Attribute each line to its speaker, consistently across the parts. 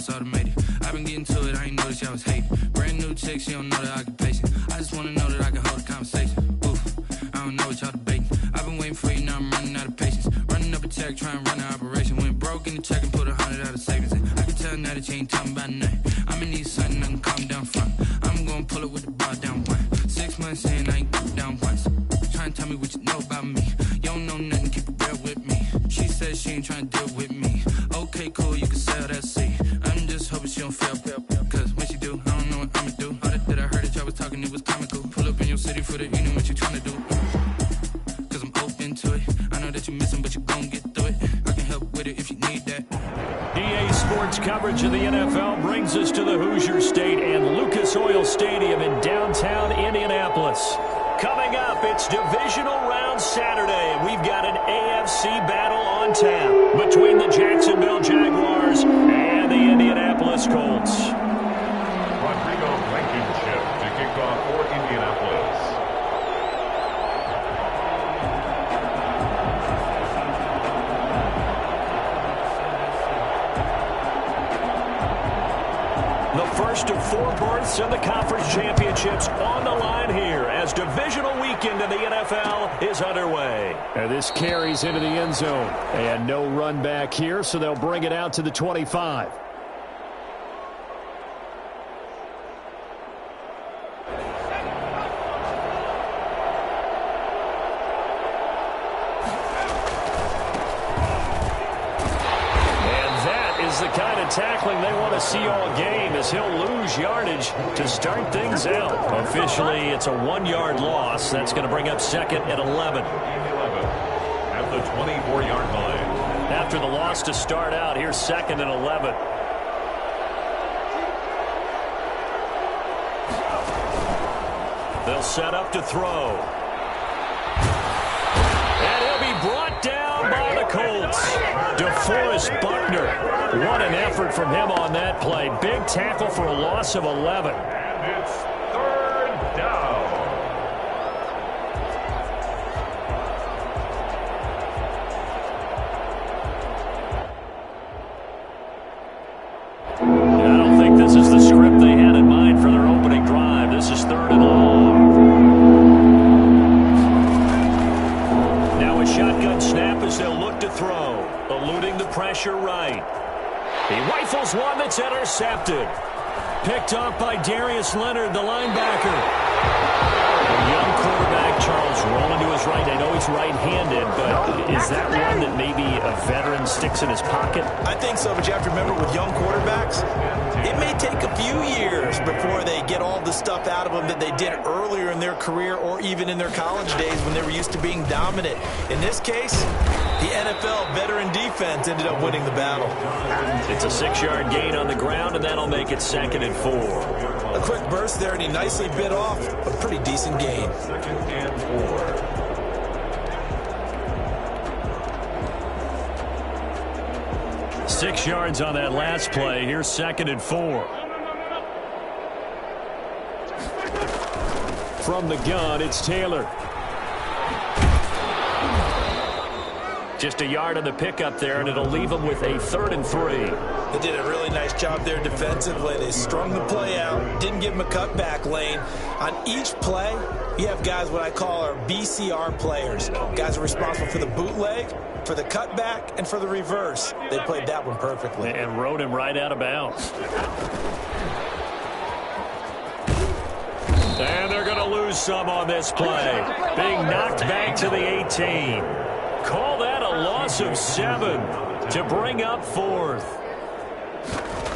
Speaker 1: it's automated. I've been getting to it, I ain't noticed y'all was hating. Brand new chick, she don't know the occupation. I just wanna know that I can hold a conversation. Oof, I don't know what y'all debating. I've been waiting for you, now I'm running out of patience. Running up a check, trying to run an operation. Went broke in the check and put 100 out of savings in. I can tell now that you ain't talking about nothing. I'm in need something, I can calm down front. I'm gonna pull it with the bar down one. 6 months in, I ain't down once. Trying to tell me what you know about me. You don't know nothing, keep it real with me. She said she ain't trying to deal with me. Okay, cool, you can sell that seat. I'm just hoping she don't fail. Cause when she do, I don't know what I'ma do. All that I heard that y'all was talking, it was comical. Pull up in your city for the evening, what you trying to do? Cause I'm open to it. I know that you missing, but you gon' get through it. I can help with it if you need that.
Speaker 2: EA Sports coverage of the NFL brings us to the Hoosier State and Lucas Oil Stadium in downtown Indianapolis. Coming up, it's divisional round Saturday. We've got an AFC battle on tap between the Jacksonville Jaguars and the Indianapolis Colts.
Speaker 3: Rodrigo Blankenship to kick off for Indianapolis.
Speaker 2: The first of 4 berths in the conference championships on the line here as divisional weekend in the NFL is underway.
Speaker 4: And this carries into the end zone. And no run back here, so they'll bring it out to the 25.
Speaker 2: The kind of tackling they want to see all game as he'll lose yardage to start things out. Officially, it's a 1-yard loss. That's going to bring up second and 11.
Speaker 3: At the 24-yard line.
Speaker 2: After the loss to start out, here's second and 11. They'll set up to throw. And he'll be brought down by the Colts. DeForest Buckner. What an effort from him on that play. Big tackle for a loss of 11.
Speaker 3: And it's 3rd down.
Speaker 2: I don't think this is the script they had in mind for their opening drive. This is 3rd and long. Now a shotgun snap as they'll look to throw. Eluding the pressure right. He rifles one that's intercepted. Picked up by Darius Leonard, the linebacker. A young quarterback, Charles, rolling to his right. I know he's right-handed, but is that one that maybe a veteran sticks in his pocket?
Speaker 5: I think so, but you have to remember with young quarterbacks, it may take a few years before they get all the stuff out of them that they did earlier in their career or even in their college days when they were used to being dominant. In this case, the NFL veteran defense ended up winning the battle.
Speaker 2: It's a 6-yard gain on the ground, and that'll make it 2nd and 4.
Speaker 5: A quick burst there, and he nicely bit off a pretty decent gain.
Speaker 3: 2nd and 4.
Speaker 2: 6 yards on that last play. Here's 2nd and 4.
Speaker 4: From the gun, it's Taylor.
Speaker 2: Just a yard on the pickup there, and it'll leave them with a 3rd and 3.
Speaker 5: They did a really nice job there defensively. They strung the play out, didn't give him a cutback lane. On each play, you have guys what I call our BCR players. Guys are responsible for the bootleg, for the cutback, and for the reverse. They played that one perfectly.
Speaker 2: And rode him right out of bounds. And they're going to lose some on this play. Being knocked back to the 18. Call that a loss of 7 to bring up 4th.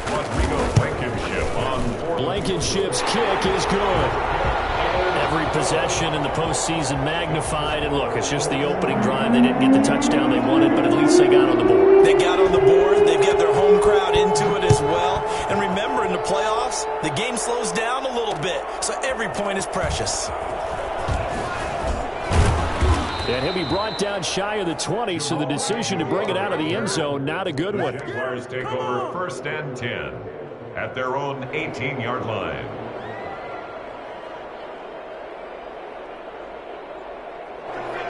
Speaker 3: Rodrigo Blankenship on 4th.
Speaker 4: Blankenship's kick is good.
Speaker 2: Every possession in the postseason magnified. And look, it's just the opening drive. They didn't get the touchdown they wanted, but at least they got on the board.
Speaker 5: They got on the board. They've got their home crowd into it as well. And remember, in the playoffs, the game slows down a little bit, so every point is precious.
Speaker 4: And he'll be brought down shy of the 20, so the decision to bring it out of the end zone, not a good one.
Speaker 3: Jaguars take over 1st and 10 at their own 18-yard line.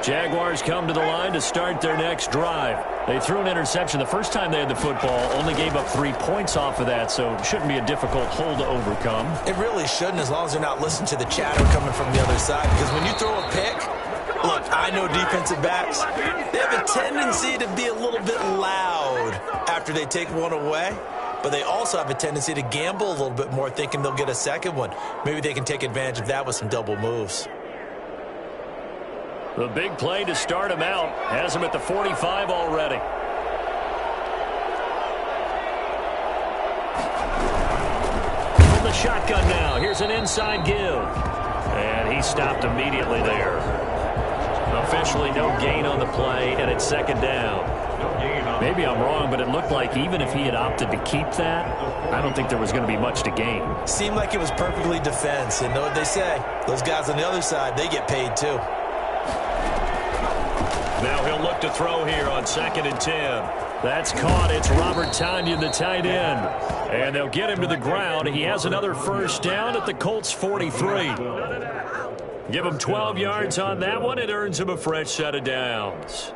Speaker 2: Jaguars come to the line to start their next drive.
Speaker 4: They threw an interception the first time they had the football, only gave up 3 points off of that, so it shouldn't be a difficult hole to overcome.
Speaker 5: It really shouldn't, as long as they're not listening to the chatter coming from the other side, because when you throw a pick, look, I know defensive backs, they have a tendency to be a little bit loud after they take one away, but they also have a tendency to gamble a little bit more, thinking they'll get a second one. Maybe they can take advantage of that with some double moves.
Speaker 4: The big play to start him out has him at the 45 already. From the shotgun now, here's an inside give. And he stopped immediately there. Officially no gain on the play, and it's second down. Maybe I'm wrong, but it looked like even if he had opted to keep that, I don't think there was going to be much to gain.
Speaker 5: Seemed like it was perfectly defense, and know what they say. Those guys on the other side, they get paid too.
Speaker 2: Now he'll look to throw here on 2nd and 10.
Speaker 4: That's caught. It's Robert Tonyan, the tight end. And they'll get him to the ground. He has another first down at the Colts 43. Give him 12 yards on that one. It earns him a fresh set of downs.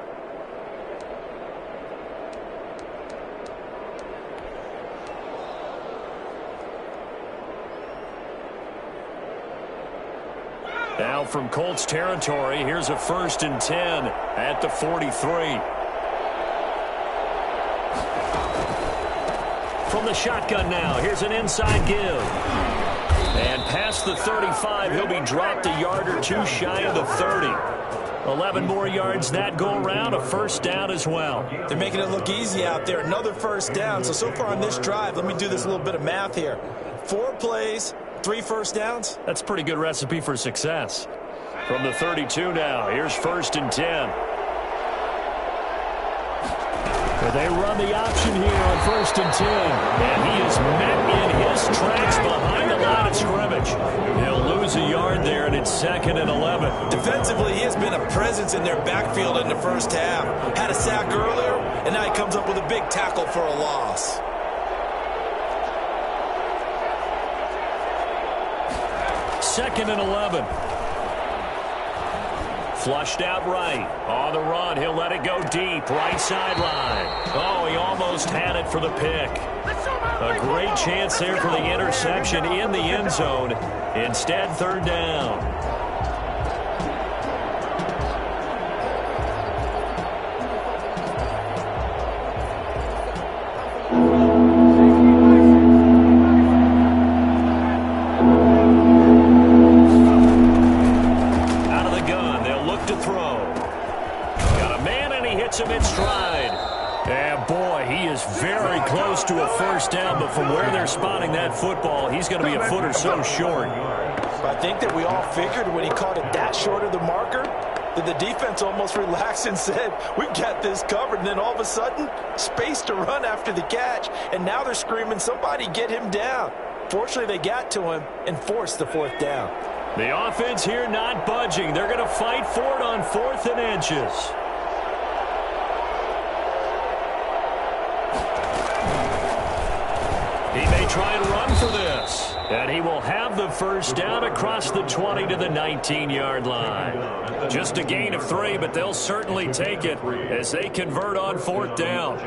Speaker 4: Now from Colts territory, here's a 1st and 10 at the 43. From the shotgun now, here's an inside give. And past the 35, he'll be dropped a yard or two shy of the 30. 11 more yards that go around, a first down as well.
Speaker 5: They're making it look easy out there. Another first down. So far on this drive, let me do this little bit of math here. 4 plays. 3 first downs?
Speaker 4: That's a pretty good recipe for success. From the 32 now, here's 1st and 10. But they run the option here on 1st and 10. And he is met in his tracks behind the line of scrimmage. He'll lose a yard there, and it's 2nd and 11.
Speaker 5: Defensively, he has been a presence in their backfield in the first half. Had a sack earlier, and now he comes up with a big tackle for a loss.
Speaker 4: 2nd and 11. Flushed out right. On the run, he'll let it go deep. Right sideline. Oh, he almost had it for the pick. A great chance there for the interception in the end zone. Instead, 3rd down. Him in stride. And boy, he is very close to a first down, but from where they're spotting that football, he's going to be a foot or so short.
Speaker 5: I think that we all figured when he caught it that short of the marker, that the defense almost relaxed and said, we've got this covered. And then all of a sudden, space to run after the catch. And now they're screaming, somebody get him down. Fortunately, they got to him and forced the 4th down.
Speaker 4: The offense here not budging. They're going to fight for it on 4th and inches. He may try and run for this. And he will have the first down across the 20 to the 19-yard line. Just a gain of 3, but they'll certainly take it as they convert on 4th down.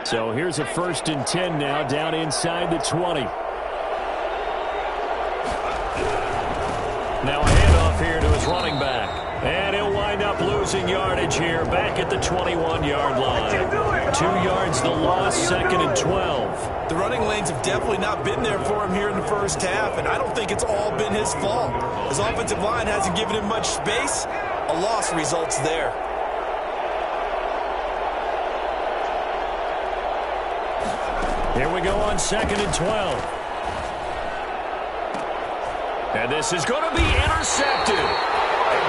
Speaker 4: So here's a 1st and 10 now down inside the 20. Now a handoff here to his running back. And he'll wind up losing yardage here back at the 21-yard line. 2 yards the loss, 2nd and 12.
Speaker 5: The running lanes have definitely not been there for him here in the first half, and I don't think it's all been his fault. His offensive line hasn't given him much space. A loss results there.
Speaker 4: Here we go on 2nd and 12. And this is going to be intercepted.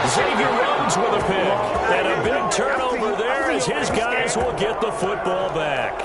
Speaker 4: Xavier Rhodes with a pick. And a big turnover there as his guys will get the football back.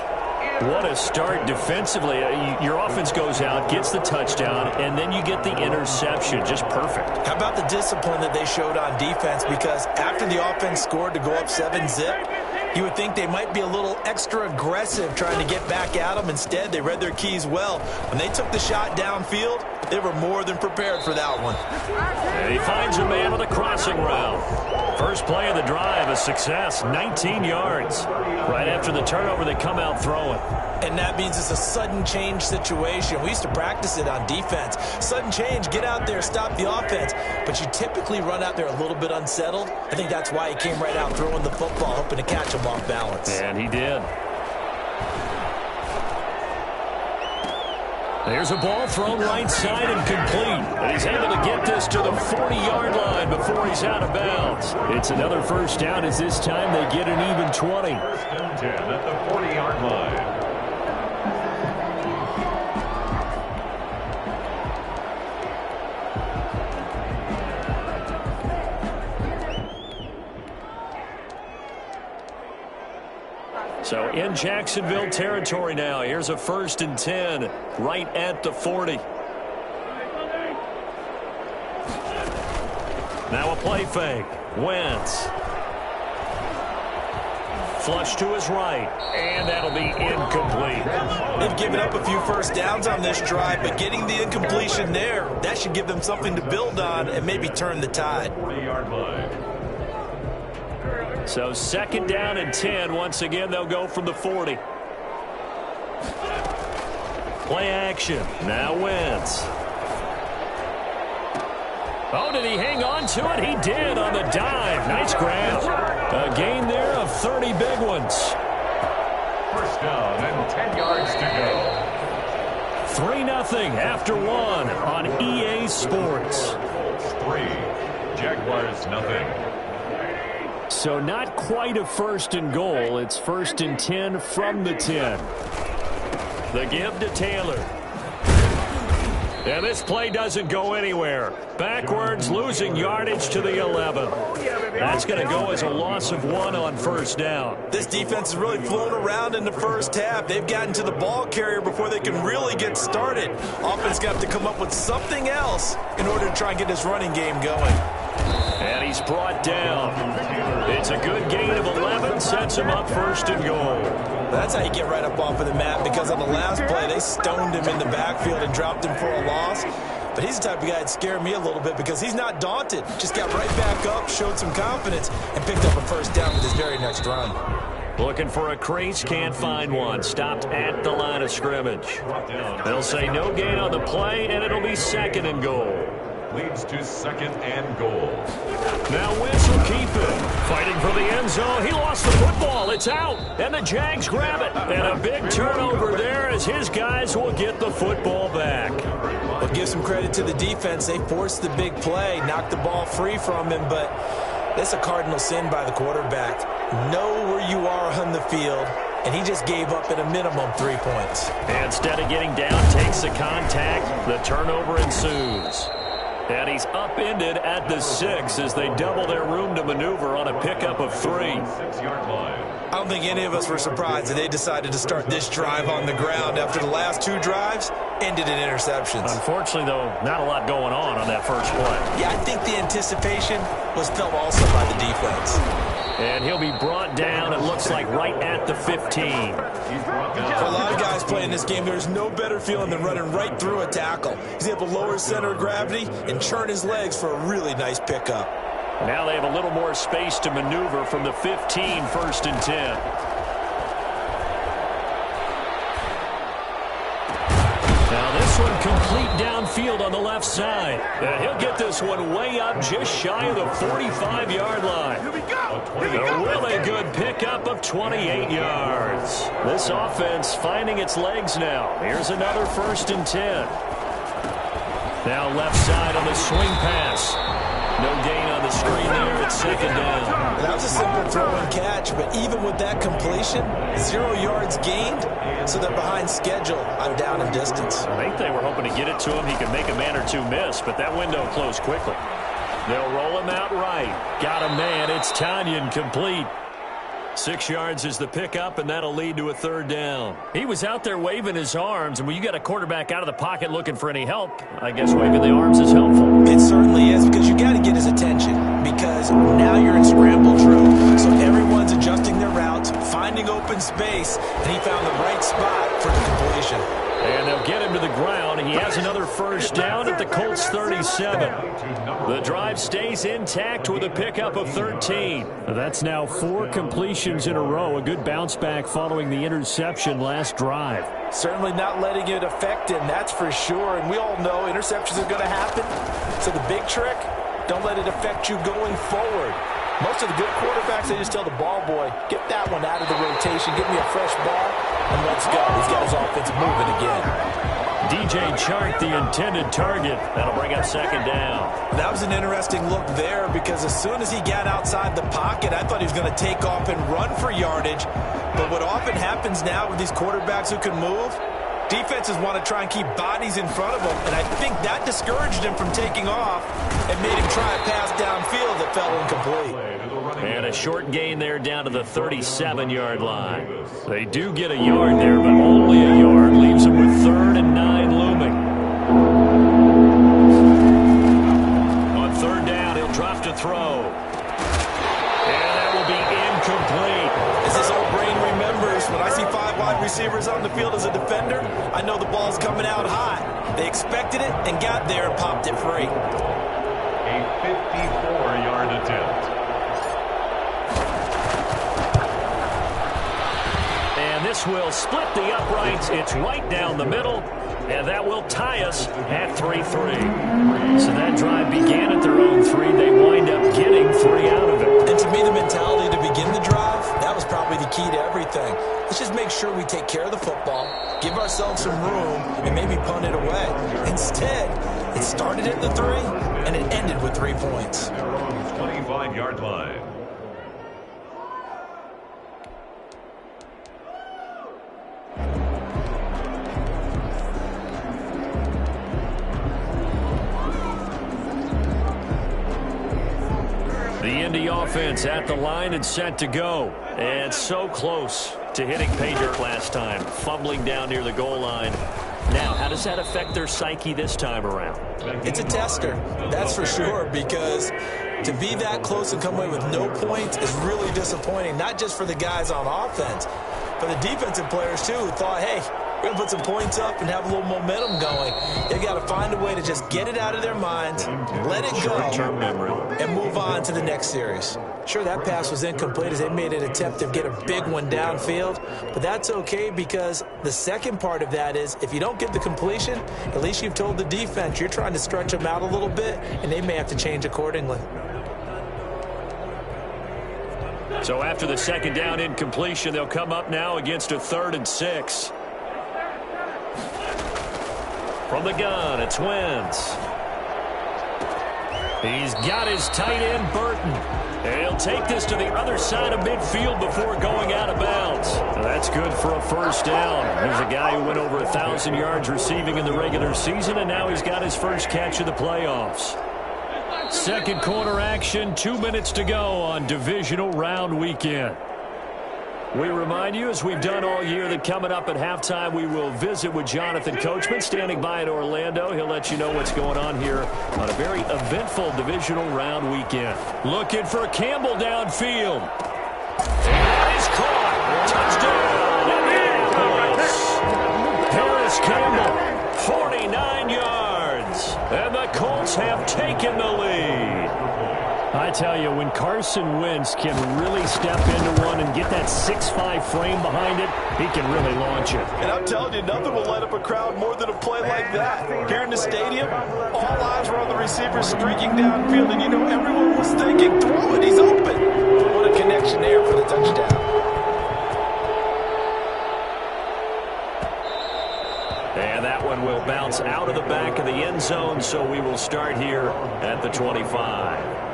Speaker 4: What a start defensively. Your offense goes out, gets the touchdown, and then you get the interception. Just perfect.
Speaker 5: How about the discipline that they showed on defense? Because after the offense scored to go up 7-zip, You would think they might be a little extra aggressive trying to get back at them. Instead, they read their keys well. When they took the shot downfield, they were more than prepared for that one.
Speaker 2: And he finds a man on the crossing route. First play of the drive, a success, 19 yards. Right after the turnover, they come out throwing.
Speaker 5: And that means it's a sudden change situation. We used to practice it on defense. Sudden change, get out there, stop the offense. But you typically run out there a little bit unsettled. I think that's why he came right out throwing the football, hoping to catch him off balance.
Speaker 2: And he did. There's a ball thrown right side and complete. And he's able to get this to the 40-yard line before he's out of bounds. It's another first down as this time they get an even 20.
Speaker 3: First and 10 at the 40-yard line.
Speaker 2: So in Jacksonville territory now. Here's a first and 10 right at the 40. Now a play fake. Wentz. Flush to his right. And that'll be incomplete.
Speaker 5: They've given up a few first downs on this drive, but getting the incompletion there, that should give them something to build on and maybe turn the tide.
Speaker 3: 40-yard line.
Speaker 2: So second down and 10. Once again, they'll go from the 40. Play action. Now Wentz. Oh, did he hang on to it? He did on the dive. Nice grab. A gain there of 30 big ones.
Speaker 3: First down and 10 yards to go.
Speaker 2: 3-0 after one on EA Sports.
Speaker 3: 3, Jaguars nothing.
Speaker 2: So not quite a first and goal. It's first and 10 from the 10. The give to Taylor. And this play doesn't go anywhere. Backwards, losing yardage to the 11. That's going to go as a loss of 1 on first down.
Speaker 5: This defense has really flown around in the first half. They've gotten to the ball carrier before they can really get started. Offense got to come up with something else in order to try and get this running game going.
Speaker 2: And he's brought down. It's a good gain of 11, sets him up first and goal.
Speaker 5: That's how you get right up off of the mat, because on the last play, they stoned him in the backfield and dropped him for a loss. But he's the type of guy that scared me a little bit because he's not daunted. Just got right back up, showed some confidence, and picked up a first down with his very next run.
Speaker 2: Looking for a crease, can't find one. Stopped at the line of scrimmage. They'll say no gain on the play, and it'll be second and goal.
Speaker 3: Leads to second and goal.
Speaker 2: Now Wentz will keep it. Fighting for the end zone. He lost the football. It's out. And the Jags grab it. And a big turnover there as his guys will get the football back.
Speaker 5: Well, give some credit to the defense. They forced the big play, knocked the ball free from him, but that's a cardinal sin by the quarterback. Know where you are on the field, and he just gave up at a minimum 3 points.
Speaker 2: And instead of getting down, takes the contact. The turnover ensues. And he's upended at the 6 as they double their room to maneuver on a pickup of 3.
Speaker 3: 6-yard line.
Speaker 5: I don't think any of us were surprised that they decided to start this drive on the ground after the last 2 drives ended in interceptions.
Speaker 2: Unfortunately, though, not a lot going on that first play.
Speaker 5: Yeah, I think the anticipation was felt also by the defense.
Speaker 2: And he'll be brought down, it looks like, right at the 15.
Speaker 5: For a lot of guys playing this game, there's no better feeling than running right through a tackle. He's able to lower his center of gravity and churn his legs for a really nice pickup.
Speaker 2: Now they have a little more space to maneuver from the 15, first and 10. Now this one complete downfield on the left side. And he'll get this one way up just shy of the 45-yard line.
Speaker 3: Here we go.
Speaker 2: A really good pickup of 28 yards. This offense finding its legs now. Here's another first and 10. Now left side on the swing pass. No gain on the screen there. It's second down.
Speaker 5: That was a simple throw and catch, but even with that completion, 0 yards gained, so they're behind schedule on down and distance.
Speaker 2: I think they were hoping to get it to him. He could make a man or two miss, but that window closed quickly. They'll roll him out right. Got a man. It's Tanyan complete. 6 yards is the pickup, and that'll lead to a third down. He was out there waving his arms, and when you got a quarterback out of the pocket looking for any help, I guess waving the arms is helpful.
Speaker 5: It certainly is, because you got to get his attention, because now you're in scramble drill. So everyone's adjusting their routes, finding open space, and he found the right spot for the completion.
Speaker 2: And they'll get him to the ground. He has another first down at the Colts 37. The drive stays intact with a pickup of 13.
Speaker 4: That's now 4 completions in a row. A good bounce back following the interception last drive.
Speaker 5: Certainly not letting it affect him, that's for sure. And we all know interceptions are going to happen. So the big trick, don't let it affect you going forward. Most of the good quarterbacks, they just tell the ball boy, get that one out of the rotation, give me a fresh ball, and let's go. He's got his offense moving again.
Speaker 2: DJ Chark, the intended target. That'll bring up second down.
Speaker 5: That was an interesting look there because as soon as he got outside the pocket, I thought he was going to take off and run for yardage. But what often happens now with these quarterbacks who can move, defenses want to try and keep bodies in front of them, and I think that discouraged him from taking off and made him try a pass downfield that fell incomplete.
Speaker 2: And a short gain there down to the 37-yard line. They do get a yard there, but only a yard. Leaves them with 3rd and 9 looming. On 3rd down, he'll drop to throw. And that will be incomplete.
Speaker 5: As this old brain remembers, when I see 5 wide receivers on the field as a defender, I know the ball's coming out hot. They expected it and got there and popped it free.
Speaker 3: A 54-yard attempt.
Speaker 2: And this will split the uprights. It's right down the middle. And that will tie us at 3-3. So that drive began at their own 3. They wind up getting 3 out of it.
Speaker 5: And to me, the mentality to begin the drive, that was probably the key to everything. Let's just make sure we take care of the football, give ourselves some room, and maybe punt it away. Instead, it started at the 3, and it ended with 3 points.
Speaker 3: 25-yard line.
Speaker 2: The Indy offense at the line and set to go. And so close to hitting pay dirt last time, fumbling down near the goal line. Now, how does that affect their psyche this time around?
Speaker 5: It's a tester, that's for sure, because to be that close and come away with no points is really disappointing, not just for the guys on offense, but the defensive players, too, who thought, hey, we're going to put some points up and have a little momentum going. They've got to find a way to just get it out of their minds, let it go, and move on to the next series. Sure, that pass was incomplete as they made an attempt to get a big one downfield, but that's okay because the second part of that is if you don't get the completion, at least you've told the defense you're trying to stretch them out a little bit, and they may have to change accordingly.
Speaker 2: So after the second down incompletion, they'll come up now against a 3rd and 6. From the gun, it's Wentz. He's got his tight end, Burton. And he'll take this to the other side of midfield before going out of bounds. So that's good for a first down. Here's a guy who went over 1,000 yards receiving in the regular season, and now he's got his first catch of the playoffs. Second quarter action, 2 minutes to go on divisional round weekend. We remind you, as we've done all year, that coming up at halftime, we will visit with Jonathan Coachman, standing by in Orlando. He'll let you know what's going on here on a very eventful divisional round weekend. Looking for Campbell downfield. And that is caught. Touchdown, Indianapolis. Harris Campbell, 49 yards. And the Colts have taken the lead.
Speaker 4: I tell you, when Carson Wentz can really step into one and get that 6'5" frame behind it, he can really launch it.
Speaker 5: And I'm telling you, nothing will light up a crowd more than a play like that. Here in the stadium, all eyes were on the receiver streaking downfield, and you know everyone was thinking, throw it, he's open. What a connection there for the touchdown.
Speaker 2: And that one will bounce out of the back of the end zone, so we will start here at the 25.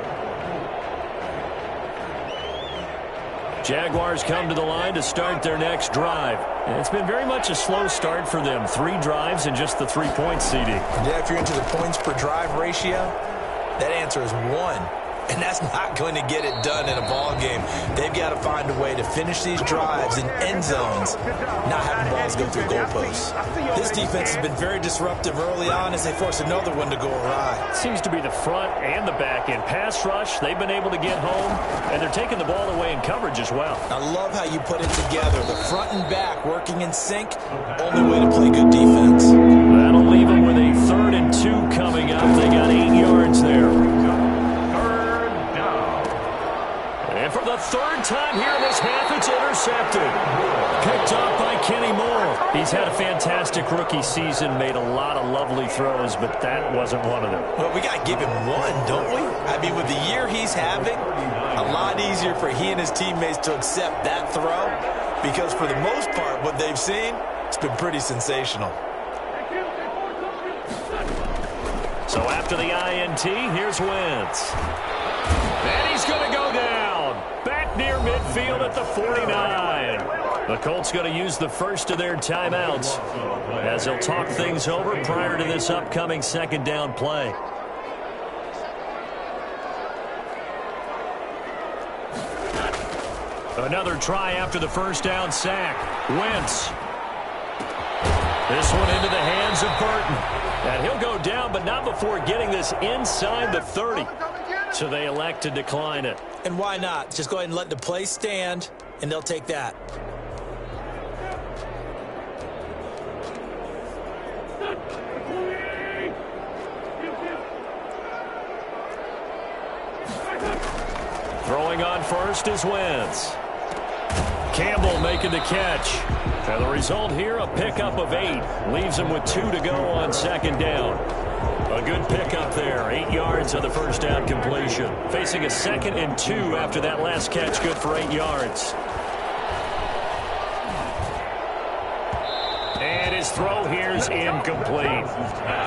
Speaker 2: Jaguars come to the line to start their next drive. And it's been very much a slow start for them. 3 drives and just the 3-point CD.
Speaker 5: Yeah, if you're into the points per drive ratio, that answer is 1. And that's not going to get it done in a ball game. They've got to find a way to finish these drives in end zones, not having balls go through goalposts. This defense has been very disruptive early on as they force another one to go awry.
Speaker 2: Seems to be the front and the back end. Pass rush, they've been able to get home, and they're taking the ball away in coverage as well.
Speaker 5: I love how you put it together. The front and back working in sync, only way to play good defense.
Speaker 2: That'll leave them with a 3rd and 2 coming up. They got 8 yards there. And for the 3rd time here in this half, it's intercepted. Picked up by Kenny Moore. He's had a fantastic rookie season, made a lot of lovely throws, but that wasn't one of them.
Speaker 5: Well, we got to give him one, don't we? I mean, with the year he's having, a lot easier for he and his teammates to accept that throw because for the most part, what they've seen, it's been pretty sensational.
Speaker 2: So after the INT, here's Wentz. And he's going to go down. Back near midfield at the 49. The Colts going to use the first of their timeouts as they'll talk things over prior to this upcoming 2nd down play. Another try after the 1st down sack. Wentz. This one into the hands of Burton. And he'll go down, but not before getting this inside the 30. So they elect to decline it.
Speaker 5: And why not? Just go ahead and let the play stand, and they'll take that.
Speaker 2: Throwing on first is Wentz. Campbell making the catch. And the result here, a pickup of 8. Leaves him with 2 to go on 2nd down. A good pickup there. 8 yards on the 1st down completion. Facing a 2nd and 2 after that last catch, good for 8 yards. And his throw here is incomplete.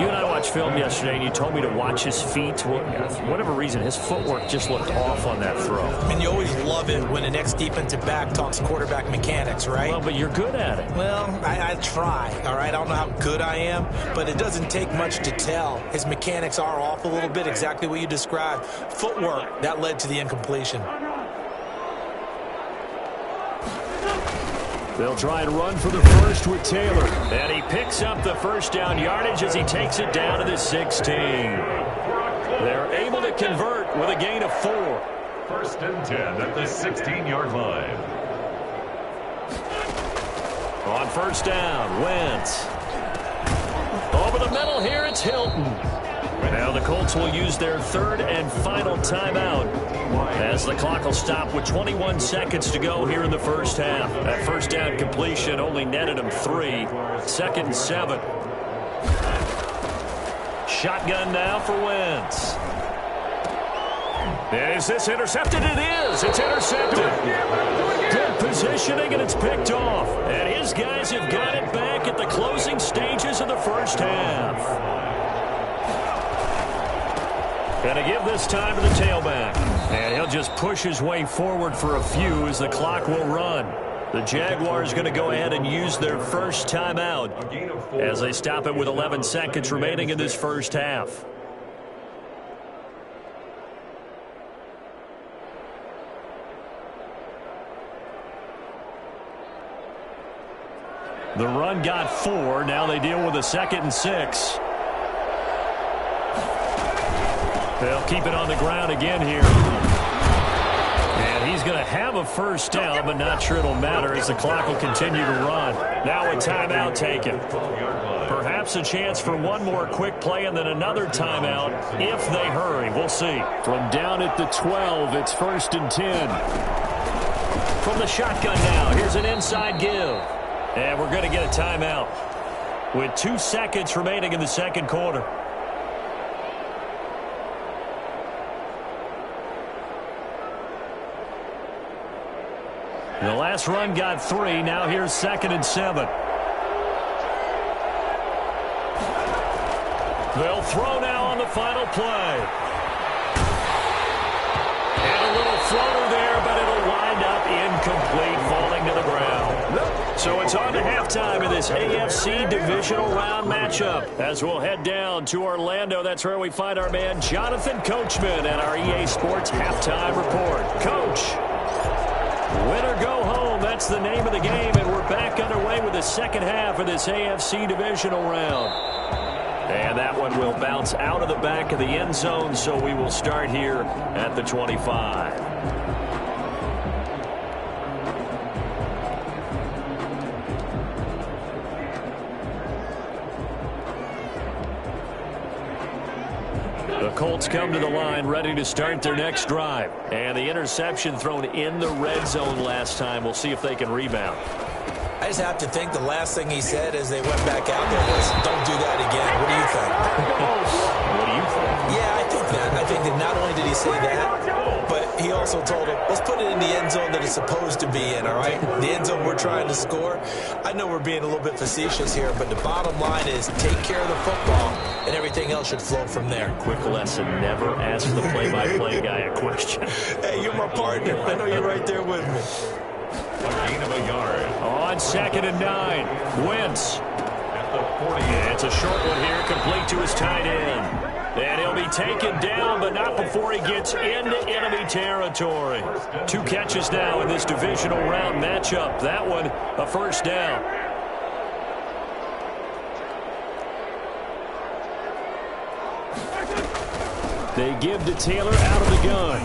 Speaker 2: You and I watched film yesterday, and you told me to watch his feet. Well, for whatever reason, his footwork just looked off on that throw.
Speaker 5: And you always love it when an ex-defensive back talks quarterback mechanics, right?
Speaker 2: Well, but you're good at it.
Speaker 5: Well, I try, all right? I don't know how good I am, but it doesn't take much to tell. His mechanics are off a little bit, exactly what you described. Footwork, that led to the incompletion.
Speaker 2: They'll try and run for the first with Taylor. And he picks up the 1st down yardage as he takes it down to the 16. They're able to convert with a gain of 4.
Speaker 3: 1st and 10 at the 16-yard line.
Speaker 2: On 1st down, Wentz. Over the middle here, it's Hilton. Now the Colts will use their 3rd and final timeout as the clock will stop with 21 seconds to go here in the 1st half. That 1st down completion only netted him 3. 2nd and 7. Shotgun now for Wentz. Is this intercepted? It is. It's intercepted. Good positioning, and it's picked off. And his guys have got it back at the closing stages of the 1st half. Going to give this time to the tailback. And he'll just push his way forward for a few as the clock will run. The Jaguars going to go ahead and use their first timeout as they stop it with 11 seconds remaining in this 1st half. The run got 4. Now they deal with a 2nd and 6. They'll keep it on the ground again here. And he's going to have a 1st down, but not sure it'll matter as the clock will continue to run. Now a timeout taken. Perhaps a chance for one more quick play and then another timeout if they hurry. We'll see. From down at the 12, it's 1st and 10. From the shotgun now, here's an inside give. And we're going to get a timeout with 2 seconds remaining in the 2nd quarter. The last run got 3. Now here's 2nd and 7. They'll throw now on the final play. And a little floater there, but it'll wind up incomplete, falling to the ground. So So it's on to halftime of this AFC divisional round matchup as we'll head down to Orlando. That's where we find our man Jonathan Coachman at our EA Sports halftime report. Coach, win or go home, that's the name of the game, and we're back underway with the second half of this AFC divisional round. And that one will bounce out of the back of the end zone, so we will start here at the 25. The Colts come to the line ready to start their next drive. And the interception thrown in the red zone last time. We'll see if they can rebound.
Speaker 5: I just have to think the last thing he said as they went back out there was, don't do that again. What do you think?
Speaker 2: What do you think?
Speaker 5: Yeah, I think that. I think that not only did he say that, but he also told him, let's put it in the end zone that it's supposed to be in, all right? The end zone we're trying to score. I know we're being a little bit facetious here, but the bottom line is take care of the football, and everything else should flow from there.
Speaker 2: Quick lesson, never ask the play-by-play guy a question.
Speaker 5: Hey, you're my partner. I know you're right there with me.
Speaker 3: A gain of a yard.
Speaker 2: On 2nd and 9, Wentz.
Speaker 3: At the 40.
Speaker 2: It's a short one here, complete to his tight end. And he'll be taken down, but not before he gets into enemy territory. 2 catches now in this divisional round matchup. That one, a first down. They give to Taylor out of the gun.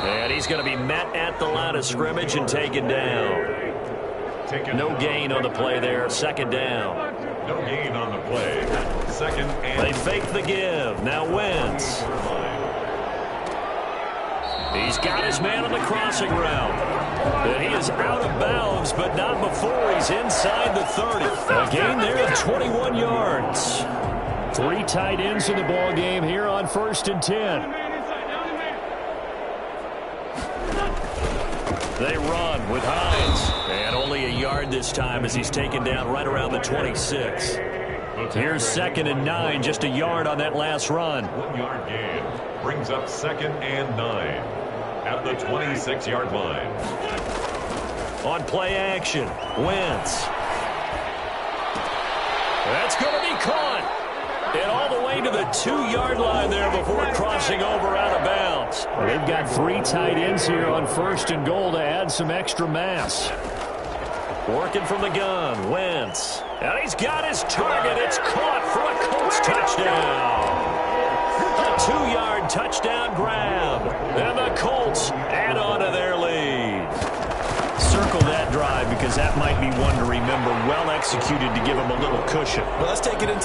Speaker 2: And he's going to be met at the line of scrimmage and taken down. No gain on the play there. 2nd down.
Speaker 3: No gain on the play. 2nd and...
Speaker 2: They fake the give. Now Wentz. He's got his man on the crossing route. And he is out of bounds, but not before he's inside the 30. A gain there of 21 yards. 3 tight ends in the ball game here on 1st and 10. They run with Hines. And only a yard this time as he's taken down right around the 26. Here's 2nd and 9, just a yard on that last run.
Speaker 3: 1 yard gain brings up 2nd and 9 at the 26-yard line.
Speaker 2: On play action, Wentz. That's going to be caught. And all the way to the 2-yard line there before crossing over out of bounds. They've got 3 tight ends here on 1st and goal to add some extra mass. Working from the gun, Wentz. And he's got his target. It's caught for a Colts touchdown. A 2-yard touchdown grab. And the Colts add on to their lead. Circle that drive because that might be one to remember. Well executed to give them a little cushion.
Speaker 5: Well, let's take it into